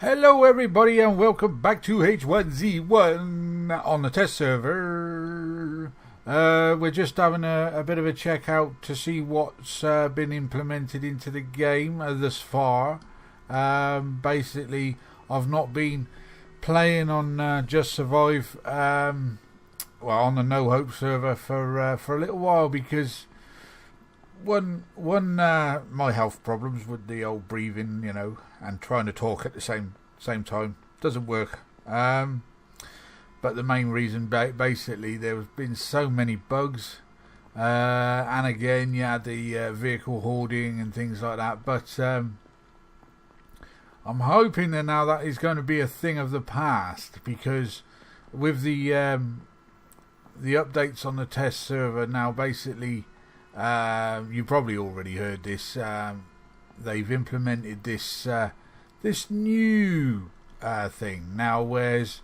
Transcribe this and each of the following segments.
Hello everybody and welcome back to H1Z1 on the test server. We're just having a bit of a check out to see what's been implemented into the game thus far. Basically, I've not been playing on Just Survive, on the No Hope server for a little while because one my health problems with the old breathing, and trying to talk at the same time doesn't work. But the main reason, basically, there have been so many bugs, and again, you had the vehicle hoarding and things like that. But I'm hoping that now that is going to be a thing of the past, because with the updates on the test server now, basically, you probably already heard this. They've implemented this new thing now, whereas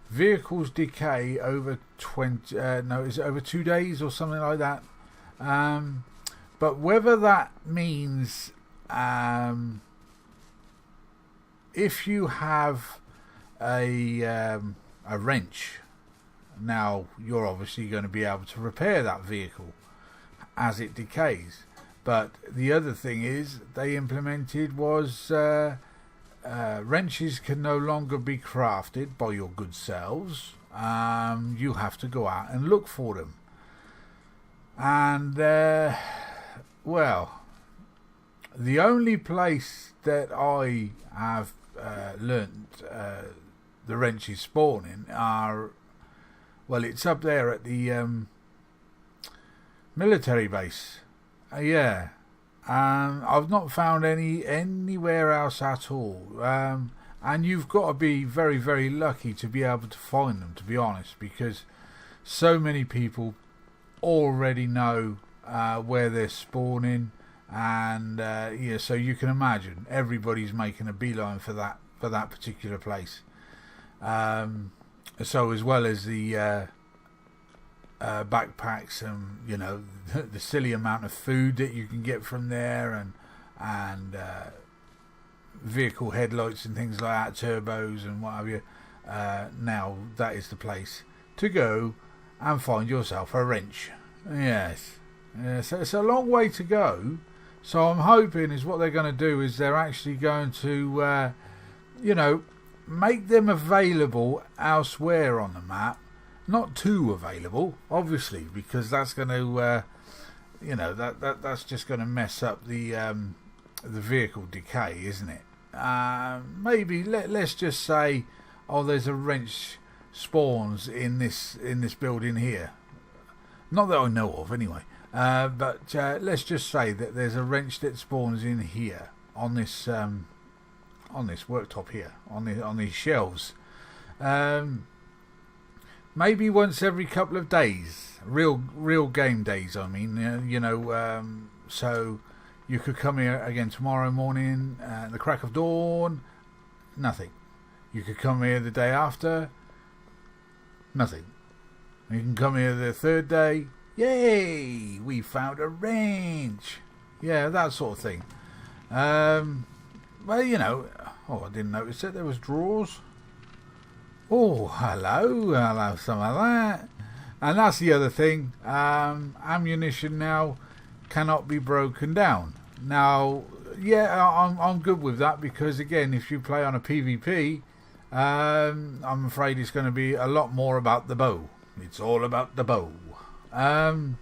vehicles decay over over 2 days or something like that. But whether that means if you have a wrench, now you're obviously going to be able to repair that vehicle as it decays. But the other thing is they implemented was wrenches can no longer be crafted by your good selves. You have to go out and look for them. And the only place that I have learnt the wrenches spawning are, it's up there at the military base. I've not found anywhere else at all. And you've got to be very, very lucky to be able to find them, to be honest, because so many people already know where they're spawning, and so you can imagine everybody's making a beeline for that particular place. So as well as the backpacks and the silly amount of food that you can get from there, and vehicle headlights and things like that, turbos and what have you. Now that is the place to go and find yourself a wrench. Yes, so it's a long way to go. So I'm hoping is what they're going to do is they're actually going to make them available elsewhere on the map. Not too available, obviously, because that's going to, that's just going to mess up the vehicle decay, isn't it? Maybe let's just say, there's a wrench spawns in this building here. Not that I know of, anyway. But let's just say that there's a wrench that spawns in here on this worktop here on these shelves. Maybe once every couple of days, real game days. I mean, so you could come here again tomorrow morning at the crack of dawn, nothing. You could come here the day after, nothing. You can come here the third day, yay, we found a wrench. Yeah, that sort of thing. I didn't notice that there was drawers. Oh, hello, some of that. And that's the other thing. Ammunition now cannot be broken down. Now, I'm good with that, because again, if you play on a PvP, I'm afraid it's going to be a lot more about the bow. It's all about the bow. And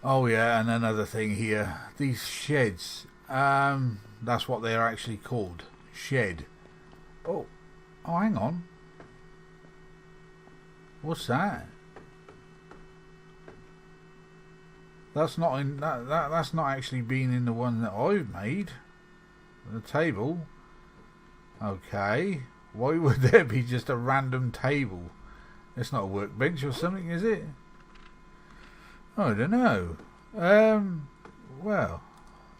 another thing here, these sheds. That's what they're actually called, shed. Oh, hang on. What's that? That's not in that's not actually been in the one that I've made. The table. Okay. Why would there be just a random table? It's not a workbench or something, is it? I don't know.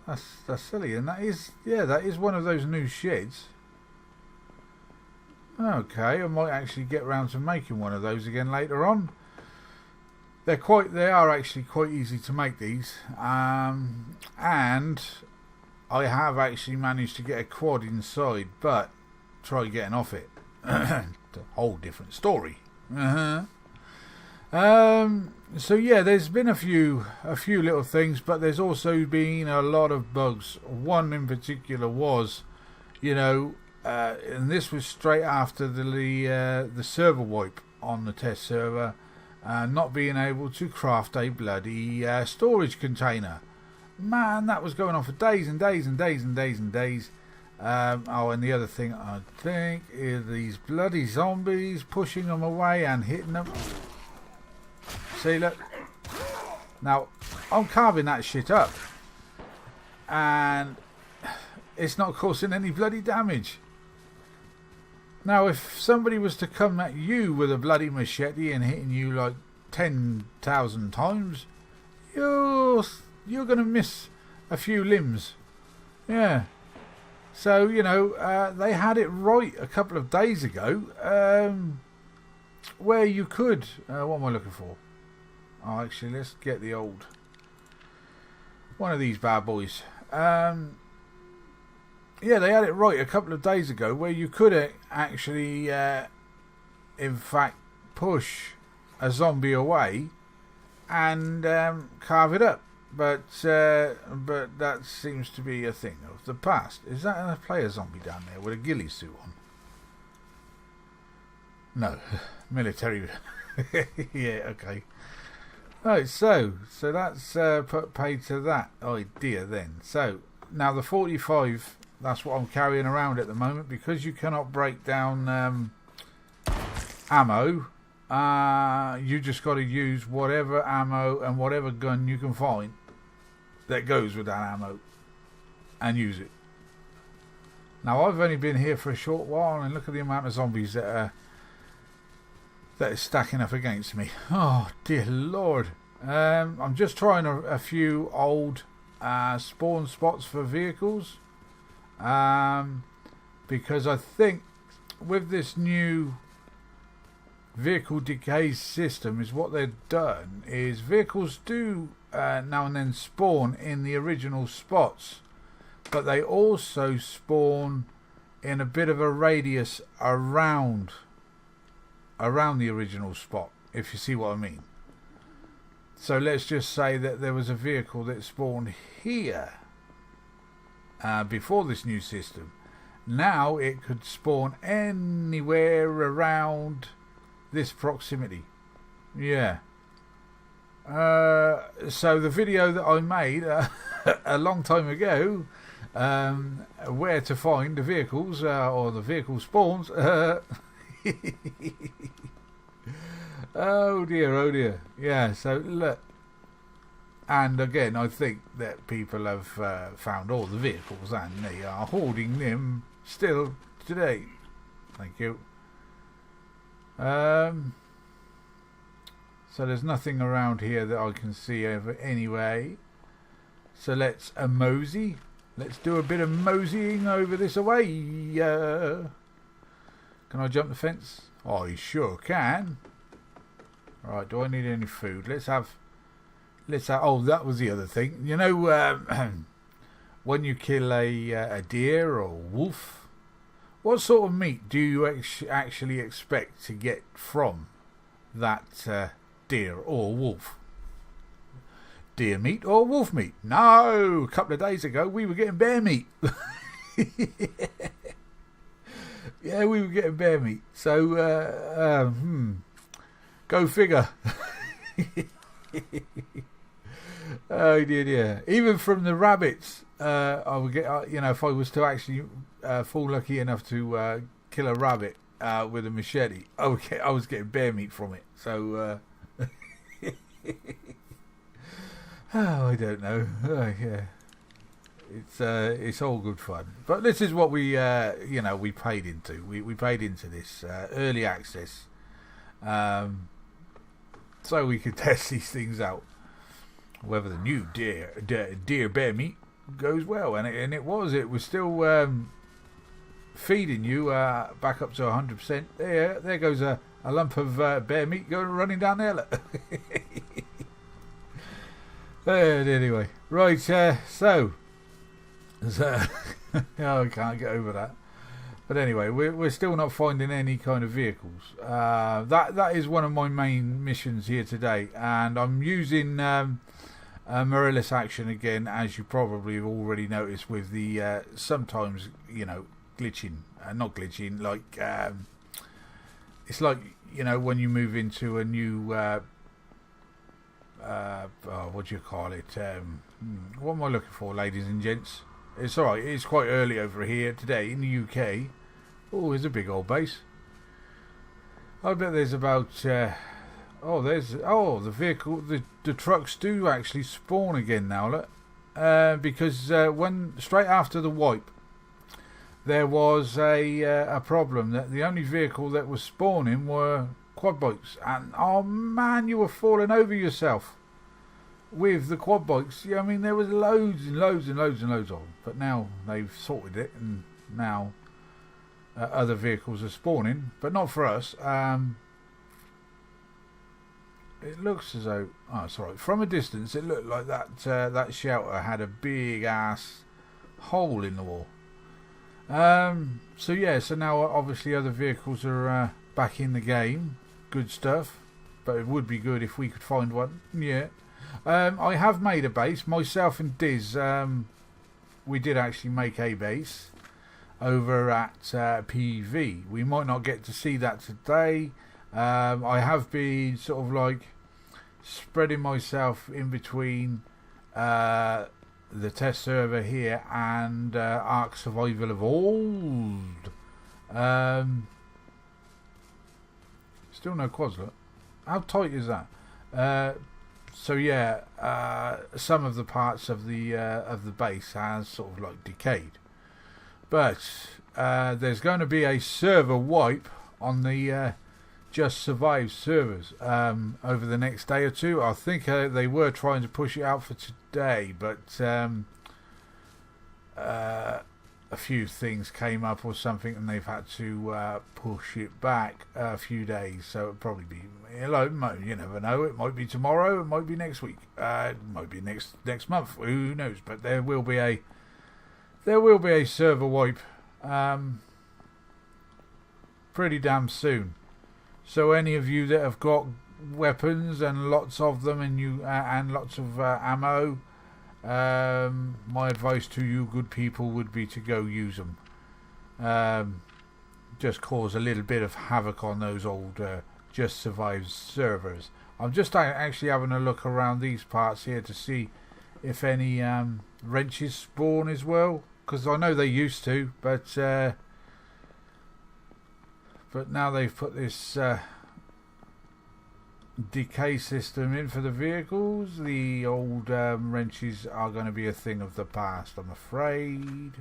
That's silly, and that is one of those new sheds. Okay, I might actually get round to making one of those again later on. They are actually quite easy to make, these, and I have actually managed to get a quad inside, but try getting off it. It's a whole different story. So yeah, there's been a few little things, but there's also been a lot of bugs. One in particular was, and this was straight after the server wipe on the test server, not being able to craft a bloody storage container. Man, that was going on for days and days and days and days and days. And the other thing I think is these bloody zombies pushing them away and hitting them. See, look. Now, I'm carving that shit up, and it's not causing any bloody damage. Now, if somebody was to come at you with a bloody machete and hitting you like 10,000 times, you're going to miss a few limbs. Yeah. So, they had it right a couple of days ago, where you could... what am I looking for? Oh, actually, let's get the old... one of these bad boys. Yeah, they had it right a couple of days ago where you could actually, in fact, push a zombie away and carve it up. But that seems to be a thing of the past. Is that a player zombie down there with a ghillie suit on? No, military. Yeah, okay. Right, so that's put paid to that idea then. So now the 45, that's what I'm carrying around at the moment, because you cannot break down ammo. You just got to use whatever ammo and whatever gun you can find that goes with that ammo and use it. Now, I've only been here for a short while, and look at the amount of zombies that is stacking up against me. Oh dear Lord. I'm just trying a few old spawn spots for vehicles, because I think with this new vehicle decay system, is what they've done is vehicles do now and then spawn in the original spots, but they also spawn in a bit of a radius around the original spot, if you see what I mean. So let's just say that there was a vehicle that spawned here before this new system. Now it could spawn anywhere around this proximity. Yeah. So the video that I made a long time ago, where to find the vehicles or the vehicle spawns. Oh dear. Yeah, so look. And again, I think that people have found all the vehicles and they are hoarding them still today. Thank you. So there's nothing around here that I can see anyway. So let's mosey. Let's do a bit of moseying over this away. Can I jump the fence? I sure can. Right, do I need any food? Let's have. Oh, that was the other thing. When you kill a deer or a wolf, what sort of meat do you actually expect to get from that deer or wolf? Deer meat or wolf meat? No, a couple of days ago we were getting bear meat. Yeah, we were getting bear meat. So, go figure. Oh dear. Even from the rabbits, I would get. If I was to actually fall lucky enough to kill a rabbit with a machete, I was getting bear meat from it. So, I don't know. Yeah. It's all good fun, but this is what we we paid into. We paid into this early access, so we could test these things out, whether the new deer bear meat goes well, and it was still feeding you back up to 100%. There goes a lump of bear meat running down there. Anyway, right. So I can't get over that. But anyway, we're still not finding any kind of vehicles. That is one of my main missions here today, and I'm using Morellis action again, as you probably have already noticed with the sometimes glitching, not glitching, like it's like when you move into a new what do you call it? What am I looking for, ladies and gents? It's alright, it's quite early over here today in the UK. Oh, there's a big old base. I bet there's about the vehicle, the trucks do actually spawn again now, look. Because when straight after the wipe, there was a problem that the only vehicle that was spawning were quad bikes, and oh man, you were falling over yourself with the quad bikes. Yeah, I mean there was loads and loads and loads and loads of them, but now they've sorted it, and now other vehicles are spawning, but not for us. It looks as though, it's alright. From a distance, it looked like that shelter had a big ass hole in the wall. So now obviously other vehicles are back in the game. Good stuff. But it would be good if we could find one. Yeah. I have made a base. Myself and Diz, we did actually make a base over at PV. We might not get to see that today. I have been sort of like spreading myself in between the test server here and Ark Survival Evolved. Still no quads, look. How tight is that? Some of the parts of the base has sort of like decayed. But there's going to be a server wipe on the Just Survive servers over the next day or two. I think they were trying to push it out for today, but a few things came up or something, and they've had to push it back a few days. So it'll probably be, you never know. It might be tomorrow. It might be next week. It might be next month. Who knows? But there will be a server wipe pretty damn soon. So any of you that have got weapons and lots of them, and lots of ammo, my advice to you good people would be to go use them. Just cause a little bit of havoc on those old Just Survive servers. I'm just actually having a look around these parts here to see if any wrenches spawn as well, because I know they used to, but now they've put this decay system in for the vehicles. The old wrenches are going to be a thing of the past, I'm afraid.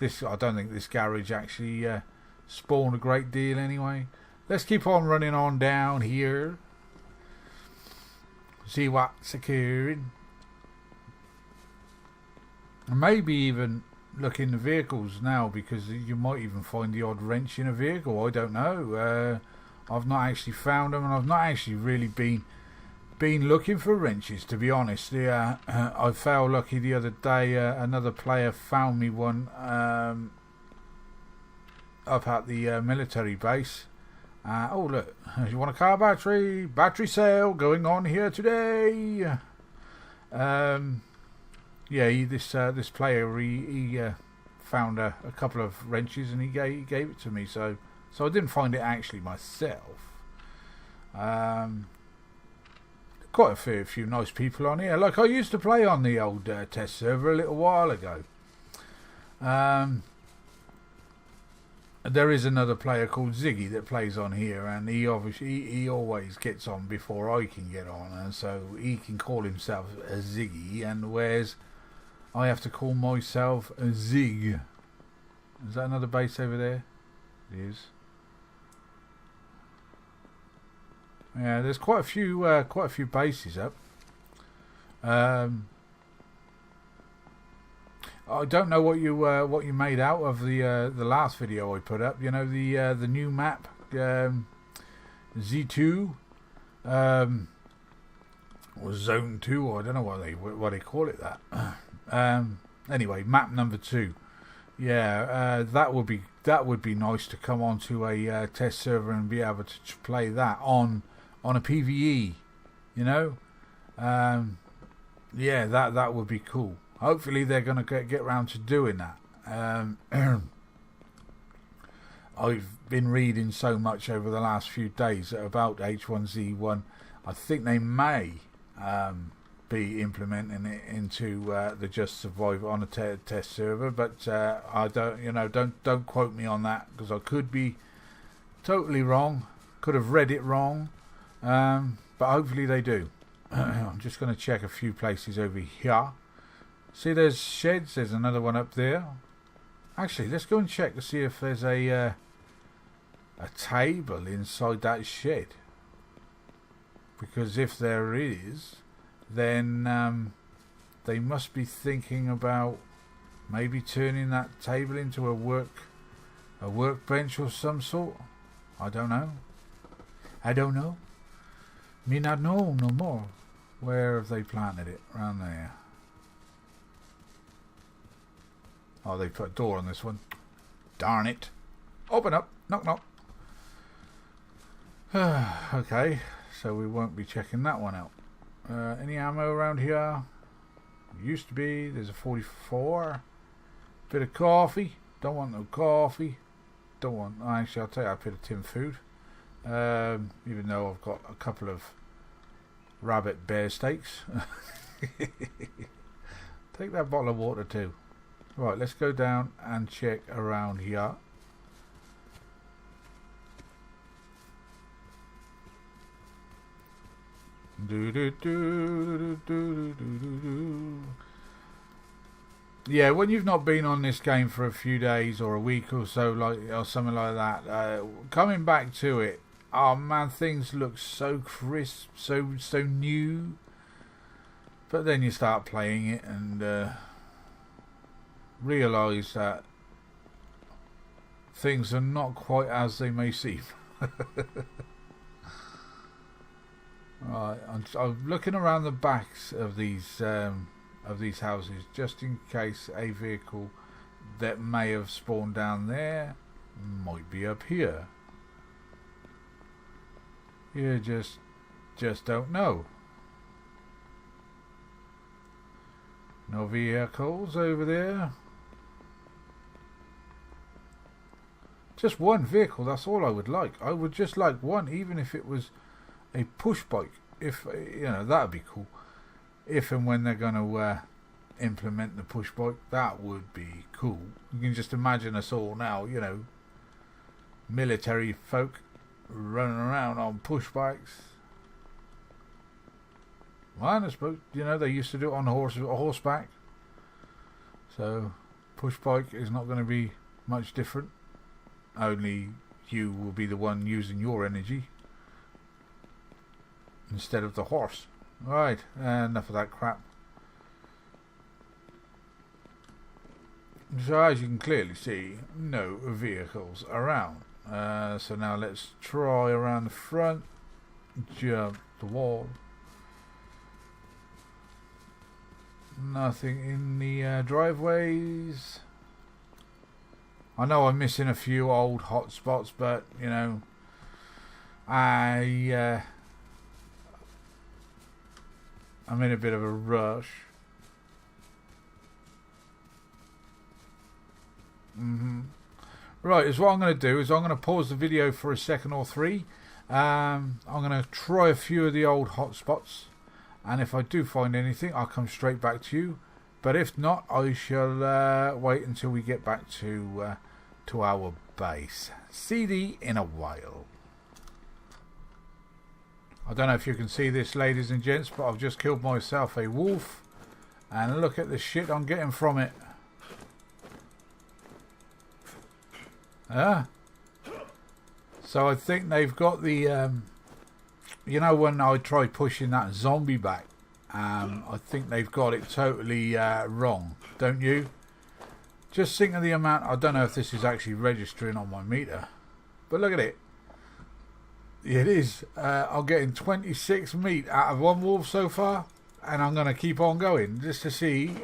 I don't think this garage actually spawned a great deal anyway. Let's keep on running on down here. See what's occurring. And maybe even look in the vehicles now, because you might even find the odd wrench in a vehicle. I don't know. I've not actually found them, and I've not actually really been looking for wrenches, to be honest. I felt lucky the other day. Another player found me one up at the military base. Oh look, you want a car battery? Battery sale going on here today. This player he found a couple of wrenches, and he gave it to me. So I didn't find it actually myself. Quite a few nice people on here. Like I used to play on the old test server a little while ago. There is another player called Ziggy that plays on here, and he always gets on before I can get on, and so he can call himself a Ziggy, and whereas I have to call myself a Zig. Is that another base over there? It is. Yeah, there's quite a few bases up. I don't know what you made out of the last video I put up. You know, the new map, Z2, or Zone 2. I don't know what they call it that. Anyway, map number 2. Yeah, that would be nice to come onto a test server and be able to play that on a PVE. You know, yeah, that would be cool. Hopefully they're going to get around to doing that. I've been reading so much over the last few days about H1Z1. I think they may be implementing it into the Just Survive on a test server, but I don't quote me on that, because I could be totally wrong, could have read it wrong, but hopefully they do. I'm just going to check a few places over here. See, there's sheds. There's another one up there. Actually, let's go and check to see if there's a table inside that shed, because if there is, then they must be thinking about maybe turning that table into a workbench or some sort. I don't know. Me not know no more. Where have they planted it? Around there. Oh, they put a door on this one. Darn it. Open up. Knock knock. Okay, so we won't be checking that one out. Any ammo around here? Used to be. There's a 44. Bit of coffee. Don't want no coffee. Don't want. Actually, I'll tell you, I put a tin food. Even though I've got a couple of rabbit bear steaks. Take that bottle of water too. Right, let's go down and check around here. Yeah, when you've not been on this game for a few days or a week or so, or something like that, coming back to it, oh man, things look so crisp, so new. But then you start playing it and realise that things are not quite as they may seem. Right, I'm looking around the backs of these houses, just in case a vehicle that may have spawned down there might be up here. You just don't know. No vehicles over there. Just one vehicle, that's all I would like. I would just like one, even if it was a push bike. If that'd be cool. If and when they're going to implement the push bike, that would be cool. You can just imagine us all now, military folk running around on push bikes. Well, I suppose they used to do it on horseback. So push bike is not going to be much different. Only you will be the one using your energy instead of the horse. Right, enough of that crap. So as you can clearly see, no vehicles around. So now let's try around the front, jump the wall. Nothing in the driveways. I know I'm missing a few old hot spots, but I'm in a bit of a rush. Right, is what I'm going to do is I'm going to pause the video for a second or three. I'm going to try a few of the old hotspots, and if I do find anything, I'll come straight back to you. But if not, I shall wait until we get back to our base. See thee in a while. I don't know if you can see this, ladies and gents, but I've just killed myself a wolf, and look at the shit I'm getting from it. So I think they've got the when I tried pushing that zombie back, I think they've got it totally wrong, don't you? Just think of the amount. I don't know if this is actually registering on my meter, but look at it. It is. I'm getting 26 meat out of one wolf so far, and I'm going to keep on going just to see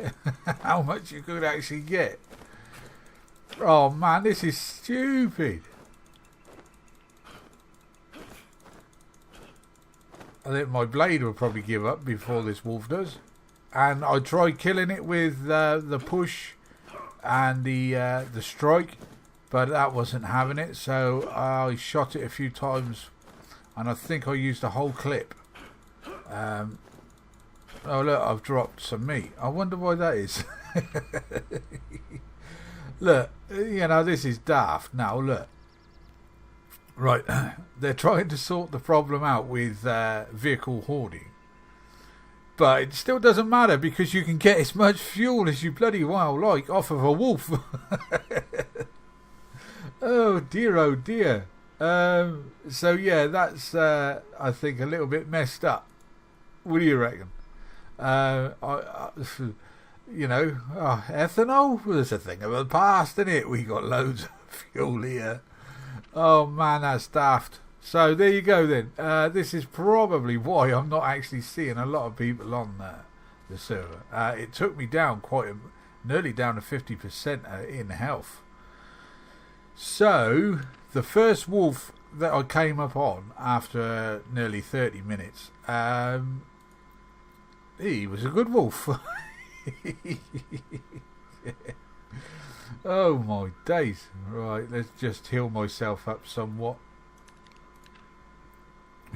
how much you could actually get. Oh man, this is stupid. I think my blade will probably give up before this wolf does. And I tried killing it with the push and the strike, but that wasn't having it. So I shot it a few times, and I think I used the whole clip. Oh look, I've dropped some meat. I wonder why that is. Look, you know, this is daft. Now look. Right, they're trying to sort the problem out with vehicle hoarding. But it still doesn't matter because you can get as much fuel as you bloody well like off of a wolf. Oh dear, oh dear. So yeah, that's I think a little bit messed up. What do you reckon? You know, ethanol was a thing of the past, isn't it? We got loads of fuel here. Oh man, that's daft. So there you go then. This is probably why I'm not actually seeing a lot of people on the server. It took me down nearly down to 50% in health. So the first wolf that I came up on after nearly 30 minutes, he was a good wolf. Oh my days. Right, let's just heal myself up somewhat,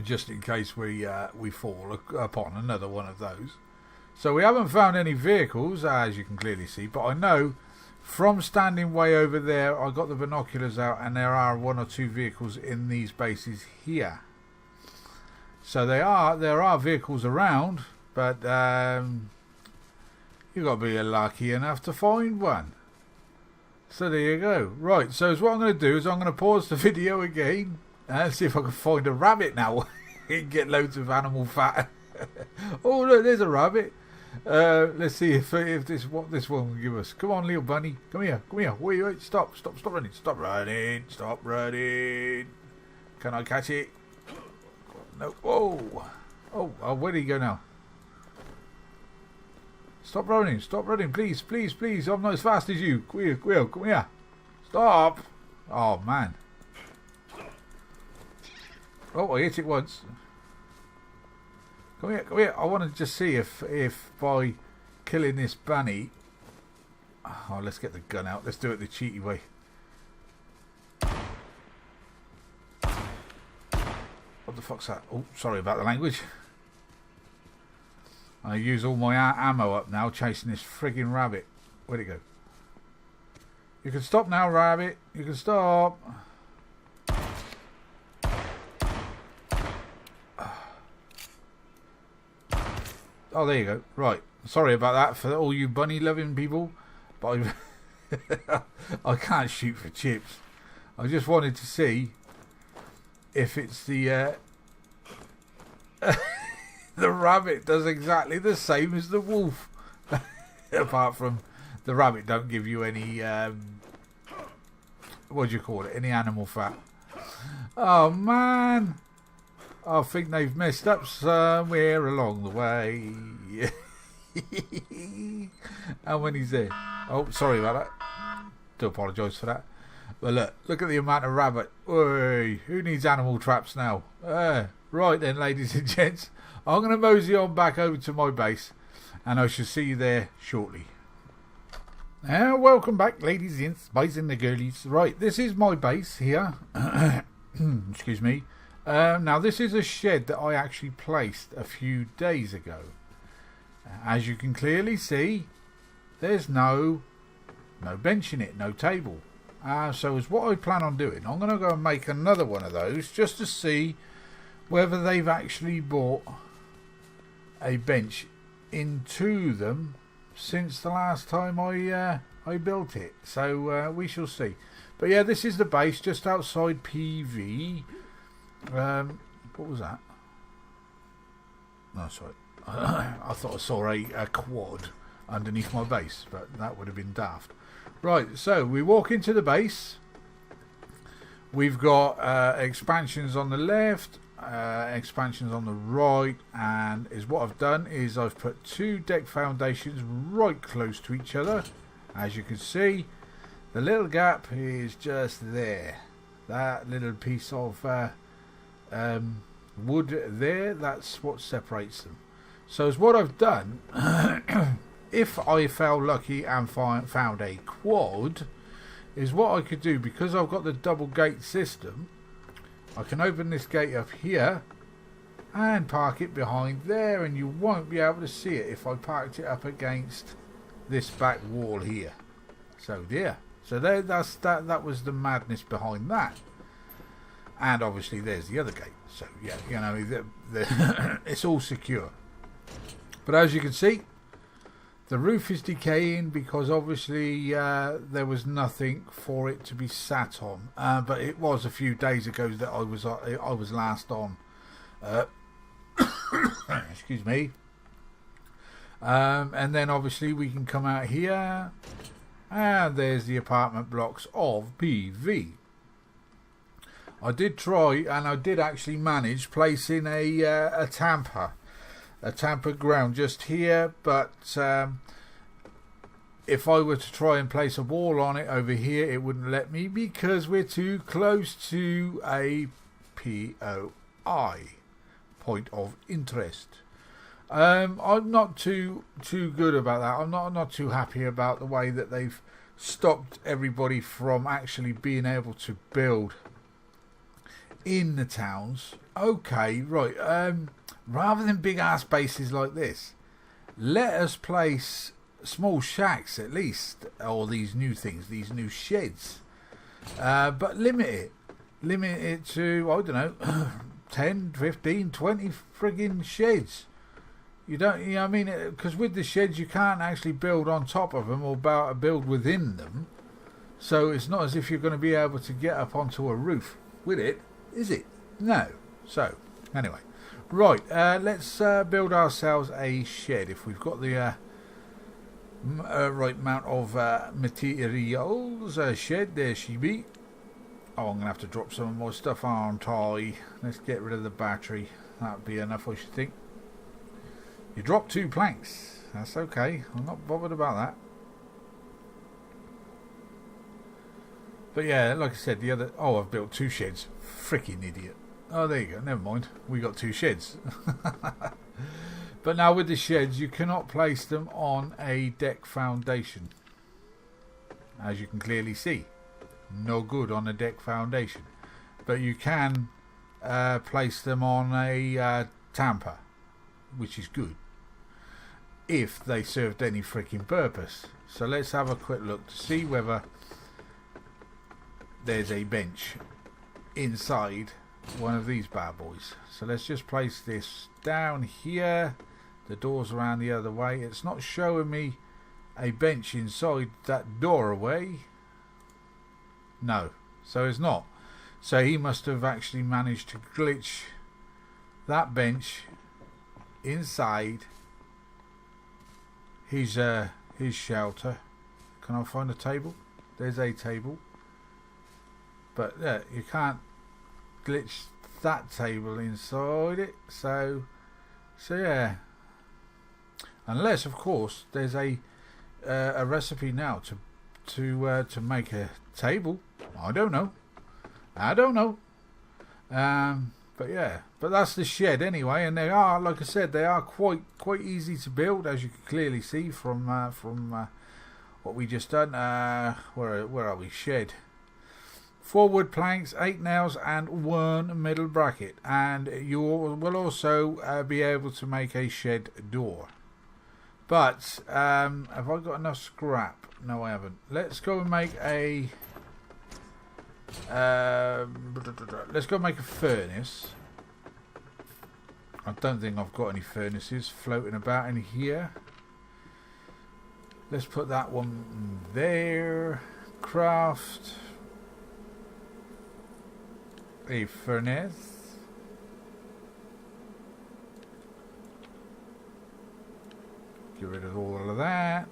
just in case we fall upon another one of those. So we haven't found any vehicles, as you can clearly see, but I know from standing way over there, I got the binoculars out, and there are one or two vehicles in these bases here. So there are vehicles around, but you've got to be lucky enough to find one. So there you go. Right, so what I'm going to do is I'm going to pause the video again and see if I can find a rabbit now and get loads of animal fat. Oh look, there's a rabbit. Let's see if what this one will give us. Come on, little bunny. Come here. Wait, stop running. Stop running. Can I catch it? No. Whoa. Oh, where did he go now? Stop running, please. I'm not as fast as you. Come here. Stop. Oh, man. Oh, I hit it once. Come here. I want to just see if by killing this bunny... Oh, let's get the gun out. Let's do it the cheaty way. What the fuck's that? Oh, sorry about the language. I use all my ammo up now chasing this frigging rabbit. Where'd it go? You can stop now, rabbit. You can stop. Oh, there you go. Right. Sorry about that for all you bunny loving people. But I can't shoot for chips. I just wanted to see if it's the... The rabbit does exactly the same as the wolf. Apart from the rabbit don't give you any, what do you call it? Any animal fat. Oh man. I think they've messed up somewhere along the way. And when he's there. Oh, sorry about that. Do apologise for that. But look at the amount of rabbit. Oy, who needs animal traps now? Right then, ladies and gents. I'm going to mosey on back over to my base, and I shall see you there shortly. Welcome back, ladies and boys and the girlies. Right, this is my base here. Excuse me. Now, this is a shed that I actually placed a few days ago. As you can clearly see, there's no bench in it, no table. So as what I plan on doing, I'm going to go and make another one of those just to see whether they've actually bought a bench into them since the last time I built it. So we shall see. But yeah, this is the base just outside PV. What was that? No, sorry. I thought I saw a quad underneath my base, but that would have been daft. Right, so we walk into the base. We've got expansions on the left, expansions on the right, and what I've done is I've put two deck foundations right close to each other, as you can see. The little gap is just there. That little piece of wood there, that's what separates them. So as what I've done, if I felt lucky and found a quad, is what I could do, because I've got the double gate system, I can open this gate up here and park it behind there, and you won't be able to see it if I parked it up against this back wall here. So yeah, so there, that was the madness behind that. And obviously there's the other gate. So yeah, you know, it's all secure. But as you can see, the roof is decaying because obviously there was nothing for it to be sat on. But it was a few days ago that I was last on. Excuse me. And then obviously we can come out here, and there's the apartment blocks of PV. I did try, and I did actually manage placing a tamper ground just here, but if I were to try and place a wall on it over here, it wouldn't let me because we're too close to a POI, point of interest. I'm not too good about that. I'm not too happy about the way that they've stopped everybody from actually being able to build in the towns. Okay, right. Rather than big ass bases like this, let us place small shacks at least, or these new things, these new sheds. But limit it to, I don't know, 10, 15, 20 friggin' sheds. You know what I mean? Because with the sheds you can't actually build on top of them or build within them. So it's not as if you're going to be able to get up onto a roof with it, is it? No. So, anyway. Right, let's build ourselves a shed. If we've got the right amount of materials, a shed, there she be. Oh, I'm going to have to drop some of my stuff, aren't I? Let's get rid of the battery. That'd be enough, I should think. You dropped 2 planks. That's okay. I'm not bothered about that. But yeah, like I said, the other... Oh, I've built 2 sheds. Freaking idiot. Oh, there you go. Never mind. We got 2 sheds. But now with the sheds, you cannot place them on a deck foundation. As you can clearly see. No good on a deck foundation. But you can place them on a tamper, which is good, if they served any freaking purpose. So let's have a quick look to see whether there's a bench inside one of these bad boys. So let's just place this down here. The door's around the other way. It's not showing me a bench inside that doorway. No, so it's not. So he must have actually managed to glitch that bench inside his shelter. Can I find a table? There's a table. But yeah, you can't glitch that table inside it. So yeah. Unless, of course, there's a recipe now to make a table. I don't know. But yeah, but that's the shed anyway, and they are, like I said, they are quite easy to build, as you can clearly see from what we just done. Where are we? Shed. 4 wood planks, 8 nails, and 1 middle bracket, and you will also be able to make a shed door. But have I got enough scrap? No, I haven't. Let's go and make a. Let's go make a furnace. I don't think I've got any furnaces floating about in here. Let's put that one there. Craft a furnace. Get rid of all of that.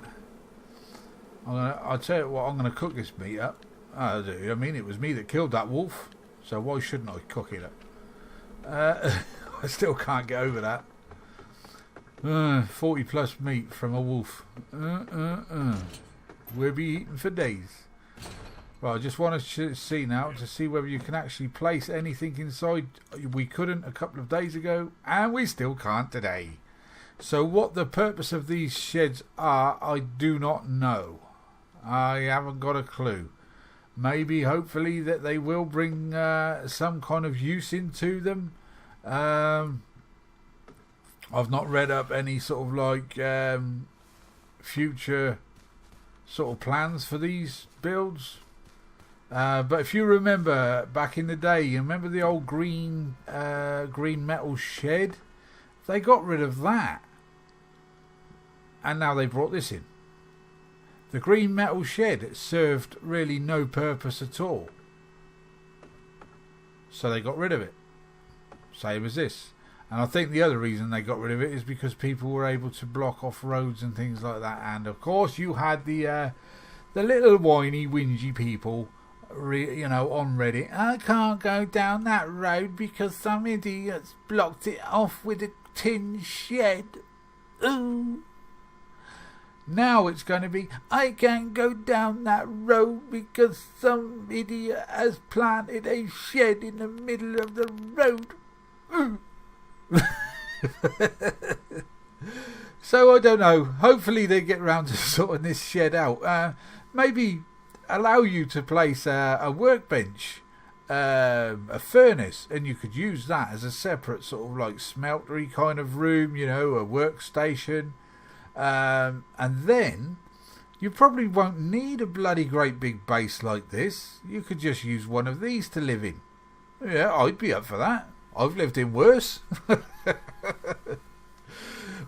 I'll tell you what, I'm going to cook this meat up. I mean, it was me that killed that wolf, so why shouldn't I cook it up? I still can't get over that. 40 plus meat from a wolf. We'll be eating for days. Right, I just want to see now to see whether you can actually place anything inside. We couldn't a couple of days ago, and we still can't today. So what the purpose of these sheds are, I do not know. I haven't got a clue. Maybe, hopefully, that they will bring some kind of use into them. I've not read up any sort of like future sort of plans for these builds. But if you remember back in the day, you remember the old green metal shed? They got rid of that. And now they brought this in. The green metal shed served really no purpose at all. So they got rid of it. Same as this. And I think the other reason they got rid of it is because people were able to block off roads and things like that. And of course you had the little whiny, whingy people, on Reddit. I can't go down that road because some idiots blocked it off with a tin shed. Ooh. Now it's going to be, I can't go down that road because some idiot has planted a shed in the middle of the road. So I don't know. Hopefully they get round to sorting this shed out. Maybe allow you to place a workbench, a furnace, and you could use that as a separate sort of like smeltery kind of room, a workstation. And then you probably won't need a bloody great big base like this. You could just use one of these to live in. Yeah, I'd be up for that. I've lived in worse.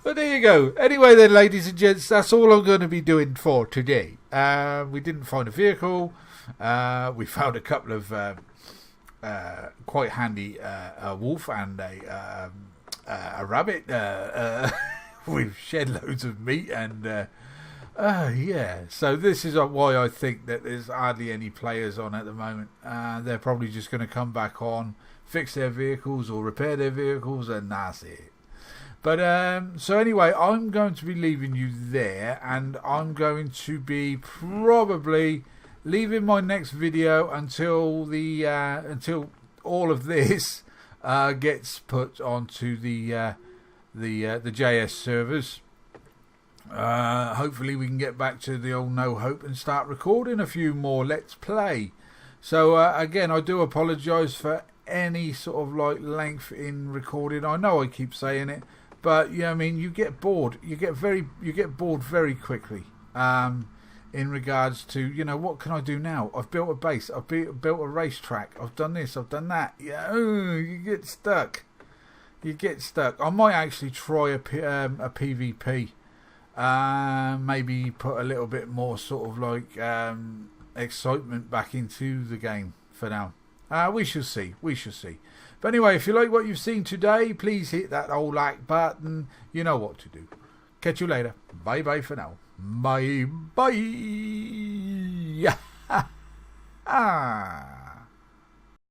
But there you go. Anyway then, ladies and gents, that's all I'm going to be doing for today. We didn't find a vehicle. We found a couple of quite handy a wolf and a rabbit with shed loads of meat and yeah. So this is why I think that there's hardly any players on at the moment. They're probably just going to come back on, fix their vehicles or repair their vehicles, and that's it. But so anyway, I'm going to be leaving you there, and I'm going to be probably leaving my next video until until all of this gets put onto the JS servers. Hopefully we can get back to the old No Hope and start recording a few more Let's Play. So again, I do apologise for any sort of like length in recording. I know I keep saying it, but yeah, I mean, you get bored. You get bored very quickly. In regards to, what can I do now? I've built a base. I've built a racetrack. I've done this. I've done that. Yeah, you get stuck. You get stuck. I might actually try a PvP. Maybe put a little bit more sort of like excitement back into the game for now. We shall see. We shall see. But anyway, if you like what you've seen today, please hit that old like button. You know what to do. Catch you later. Bye bye for now. Bye bye.